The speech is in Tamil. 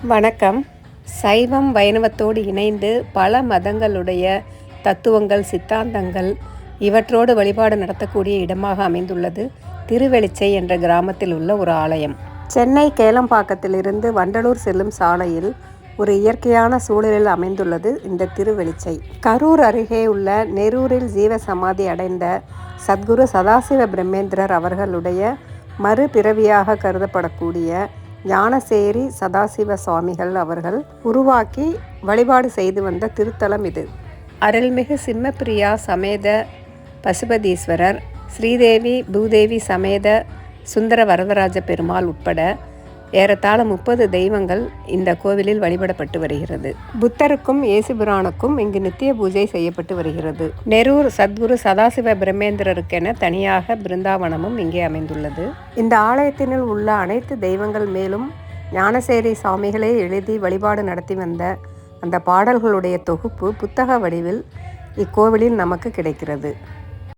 வணக்கம். சைவம் வைணவத்தோடு இணைந்து பல மதங்களுடைய தத்துவங்கள், சித்தாந்தங்கள் இவற்றோடு வழிபாடு நடத்தக்கூடிய இடமாக அமைந்துள்ளது திருவெளிச்சை என்ற கிராமத்தில் உள்ள ஒரு ஆலயம். சென்னை கேளம்பாக்கத்திலிருந்து வண்டலூர் செல்லும் சாலையில் ஒரு இயற்கையான சூழலில் அமைந்துள்ளது இந்த திருவெளிச்சை. கரூர் அருகே உள்ள நெரூரில் ஜீவ சமாதி அடைந்த சத்குரு சதாசிவ பிரம்மேந்திரர் அவர்களுடைய மறுபிறவியாக கருதப்படக்கூடிய ஞானசேரி சதாசிவ சுவாமிகள் அவர்கள் உருவாக்கி வழிபாடு செய்து வந்த திருத்தலம் இது. அருள்மிகு சிம்மப்பிரியா சமேத பசுபதீஸ்வரர், ஸ்ரீதேவி பூதேவி சமேத சுந்தர வரதராஜ பெருமாள் உட்பட ஏறத்தாழ 30 தெய்வங்கள் இந்த கோவிலில் வழிபடப்பட்டு வருகிறது. புத்தருக்கும் இயேசுபிரானுக்கும் இங்கு நித்திய பூஜை செய்யப்பட்டு வருகிறது. நெரூர் சத்குரு சதாசிவ பிரம்மேந்திரருக்கென தனியாக பிருந்தாவனமும் இங்கே அமைந்துள்ளது. இந்த ஆலயத்தினுள் உள்ள அனைத்து தெய்வங்கள் மேலும் ஞானசேரி சாமிகளே எழுதி வழிபாடு நடத்தி வந்த அந்த பாடல்களுடைய தொகுப்பு புத்தக வடிவில் இக்கோவிலில் நமக்கு கிடைக்கிறது.